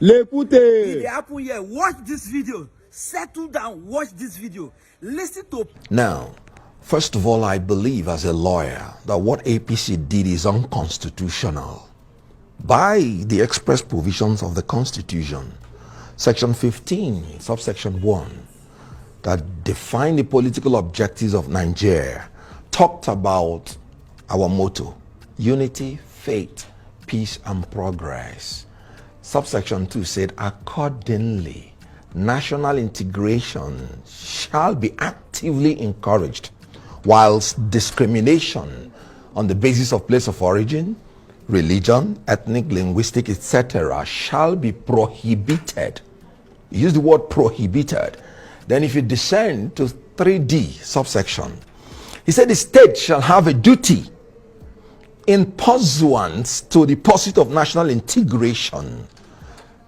L'écoutez. It happened here. Watch this video. Settle down. Watch this video. Listen to. Now, first of all, I believe as a lawyer that what APC did is unconstitutional. By the express provisions of the Constitution, Section 15, subsection 1, that defined the political objectives of Nigeria, talked about our motto: unity, faith, peace, and progress. Subsection 2 said, accordingly, national integration shall be actively encouraged, whilst discrimination on the basis of place of origin, religion, ethnic, linguistic, etc. shall be prohibited. Use the word prohibited. Then if you descend to 3D subsection, he said the state shall have a duty in pursuance to the pursuit of national integration,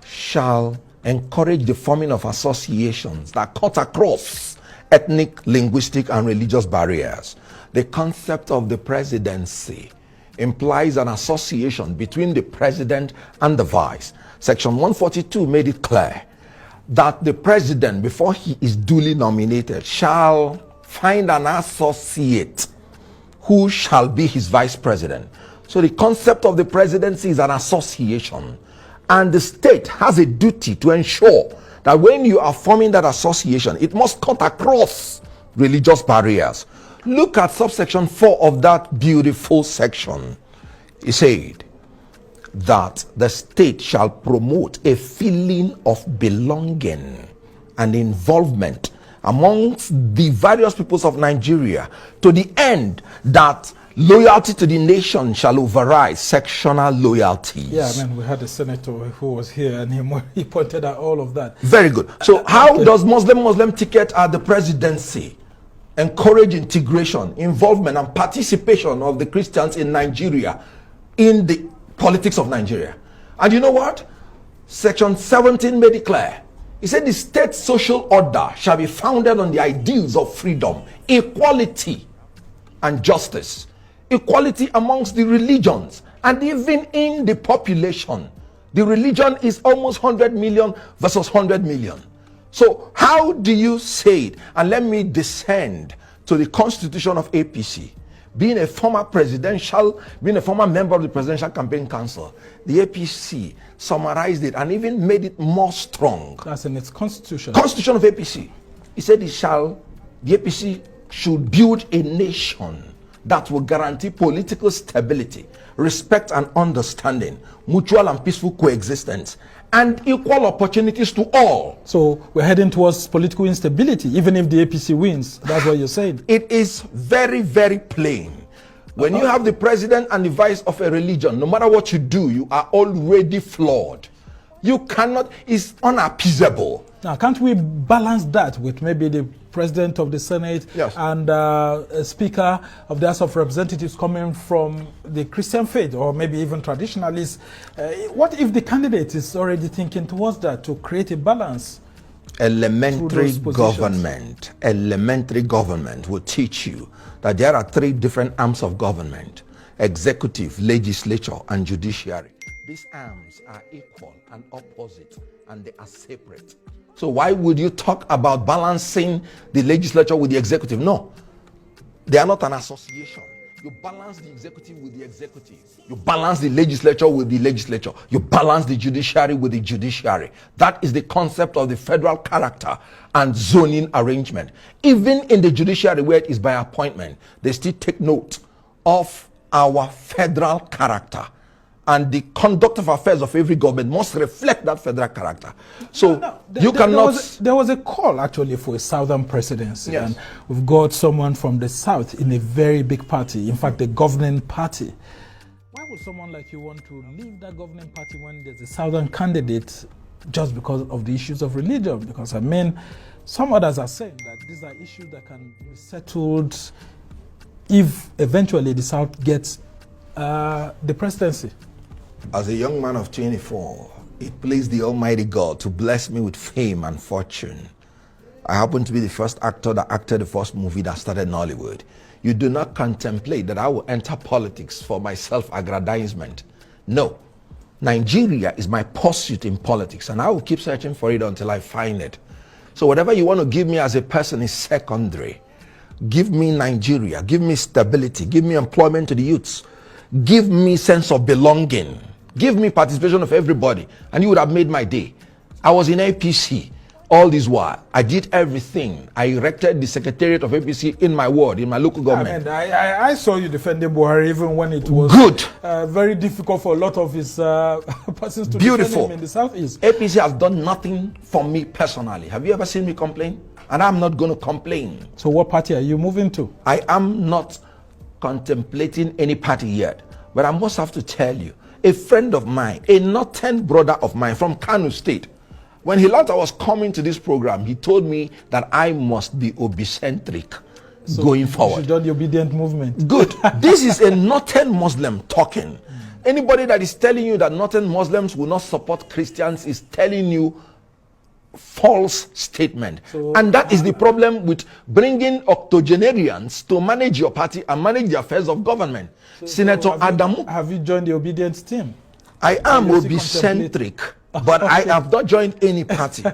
shall encourage the forming of associations that cut across ethnic, linguistic, and religious barriers. The concept of the presidency implies an association between the president and the vice. Section 142 made it clear that the president, before he is duly nominated, shall find an associate who shall be his vice president. So the concept of the presidency is an association, and the state has a duty to ensure that when you are forming that association, it must cut across religious barriers. Look at subsection 4 of that beautiful section. It said that the state shall promote a feeling of belonging and involvement amongst the various peoples of Nigeria, to the end that loyalty to the nation shall override sectional loyalties. Yeah, I mean, we had a senator who was here and he pointed out all of that. Very good. So how does Muslim ticket at the presidency encourage integration, involvement, and participation of the Christians in Nigeria in the politics of Nigeria? And you know what? Section 17 made it clear. He said the state social order shall be founded on the ideals of freedom, equality, and justice. Equality amongst the religions and even in the population. The religion is almost 100 million versus 100 million. So how do you say it? And let me descend to the constitution of APC. Being a former member of the Presidential Campaign Council, the APC summarized it and even made it more strong. That's in its constitution. Constitution of APC. He said the APC should build a nation that will guarantee political stability, respect and understanding, mutual and peaceful coexistence, and equal opportunities to all. So we're heading towards political instability, even if the APC wins. That's what you're saying. It is very, very plain. When you have the president and the vice of a religion, no matter what you do, you are already flawed. You cannot, it's unappeasable. Now, can't we balance that with maybe the president of the Senate, yes, and a speaker of the House of Representatives coming from the Christian faith or maybe even traditionalists? What if the candidate is already thinking towards that to create a balance? Elementary government will teach you that there are 3 different arms of government: executive, legislature, and judiciary. These arms are equal and opposite, and they are separate. So why would you talk about balancing the legislature with the executive? No, they are not an association. You balance the executive with the executive. You balance the legislature with the legislature. You balance the judiciary with the judiciary. That is the concept of the federal character and zoning arrangement. Even in the judiciary, where it is by appointment, they still take note of our federal character. And the conduct of affairs of every government must reflect that federal character. So there was a call actually for a southern presidency, yes, and we've got someone from the south in a very big party, in fact the governing party. Why would someone like you want to leave that governing party when there's a southern candidate just because of the issues of religion? Because I mean, some others are saying that these are issues that can be settled if eventually the south gets the presidency. As a young man of 24, it pleased the Almighty God to bless me with fame and fortune. I happen to be the first actor that acted the first movie that started Nollywood. You do not contemplate that I will enter politics for my self-aggrandizement. No. Nigeria is my pursuit in politics, and I will keep searching for it until I find it. So whatever you want to give me as a person is secondary. Give me Nigeria, give me stability, give me employment to the youths, give me sense of belonging, give me participation of everybody, and you would have made my day. I was in APC all this while. I did everything. I erected the secretariat of APC in my ward, in my local government. I saw you defending Buhari even when it was good, very difficult for a lot of his persons to beautiful defend him in the southeast. APC has done nothing for me personally. Have you ever seen me complain? And I'm not going to complain. So what party are you moving to? I am not contemplating any party yet, but I must have to tell you, a friend of mine, a northern brother of mine from Kano State, when he learned I was coming to this program, he told me that I must be obicentric going forward. You should join the obedient movement. Good. This is a northern Muslim talking. Anybody that is telling you that northern Muslims will not support Christians is telling you false statement. And that is the problem with bringing octogenarians to manage your party and manage the affairs of government. Senator Adamu. Have you joined the obedience team? I am obicentric, but I have not joined any party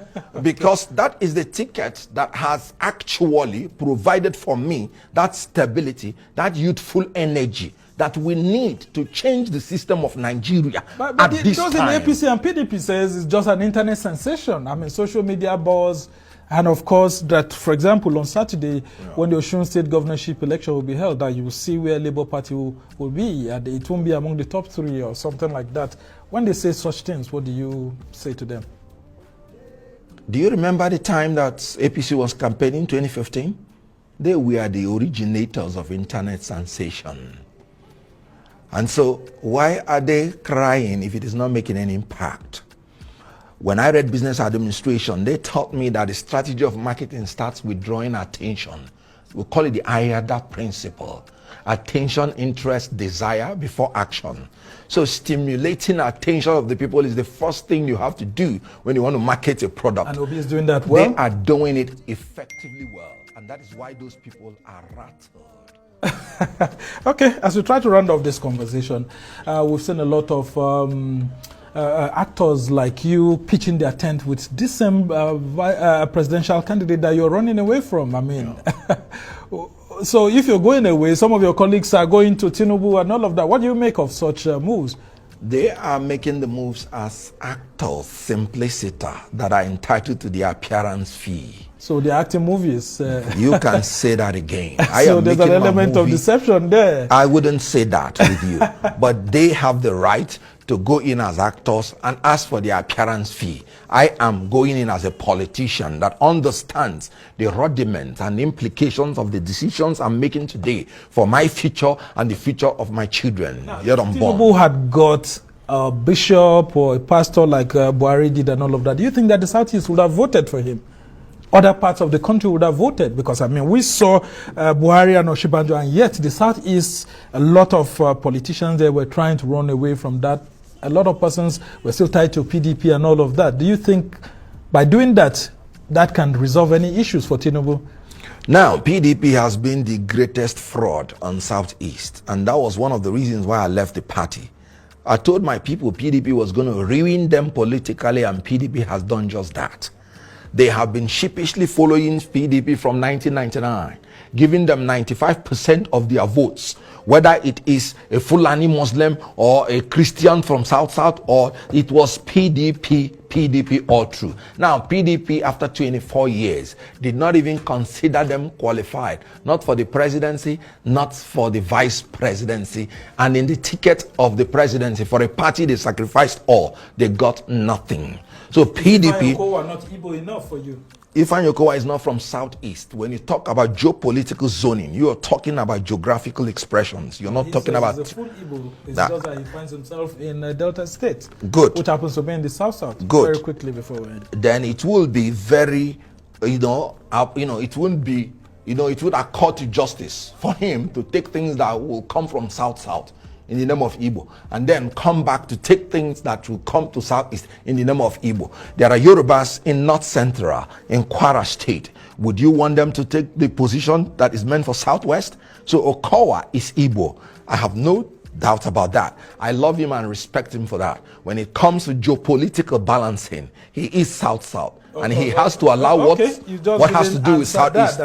because that is the ticket that has actually provided for me that stability, that youthful energy that we need to change the system of Nigeria but at this those time. In APC and PDP says it's just an internet sensation. I mean, social media buzz. And of course, that, for example, on Saturday, when the Osun State governorship election will be held, that you will see where Labour Party will be. And it won't be among the top 3 or something like that. When they say such things, what do you say to them? Do you remember the time that APC was campaigning in 2015? They were the originators of internet sensation. And so why are they crying if it is not making any impact? When I read business administration, they taught me that the strategy of marketing starts with drawing attention. We call it the IADA principle. Attention, interest, desire before action. So stimulating attention of the people is the first thing you have to do when you want to market a product. And Obi is doing that well? They are doing it effectively well. And that is why those people are rattled. Okay, as we try to round off this conversation, we've seen a lot of actors like you pitching their tent with this same presidential candidate that you're running away from. I mean, so if you're going away, some of your colleagues are going to Tinubu and all of that. What do you make of such moves? They are making the moves as actors, simpliciter, that are entitled to the appearance fee. So they're acting movies. You can say that again. So there's an element of deception there. I wouldn't say that with you. But they have the right to go in as actors and ask for the appearance fee. I am going in as a politician that understands the rudiments and implications of the decisions I'm making today for my future and the future of my children. Tinubu had got a bishop or a pastor like Buhari did and all of that. Do you think that the Southeast would have voted for him? Other parts of the country would have voted, because I mean, we saw Buhari and Oshibanjo, and yet the Southeast, a lot of politicians there were trying to run away from that. A lot of persons were still tied to PDP and all of that. Do you think by doing that, that can resolve any issues for Tinubu? Now, PDP has been the greatest fraud on Southeast, and that was one of the reasons why I left the party. I told my people PDP was going to ruin them politically, and PDP has done just that. They have been sheepishly following PDP from 1999, giving them 95% of their votes, whether it is a Fulani Muslim or a Christian from South, or it was PDP all through. Now, PDP, after 24 years, did not even consider them qualified, not for the presidency, not for the vice presidency, and in the ticket of the presidency, for a party they sacrificed all, they got nothing. So PDP... Ifeanyi Okowa not Igbo enough for you? Ifeanyi Okowa is not from Southeast. When you talk about geopolitical zoning, you are talking about geographical expressions. You're not talking about... He's a full Igbo. It's just that he finds himself in Delta State. Good. Which happens to be in the South. Good. Very quickly before we end. Then it will be very, it won't be, it would accord to justice for him to take things that will come from South in the name of Igbo, and then come back to take things that will come to Southeast in the name of Igbo. There are Yorubas in North Central, in Kwara State. Would you want them to take the position that is meant for Southwest? So Okowa is Igbo. I have no doubt about that. I love him and respect him for that. When it comes to geopolitical balancing, he is South-South. And he has to allow what has to do with Southeast.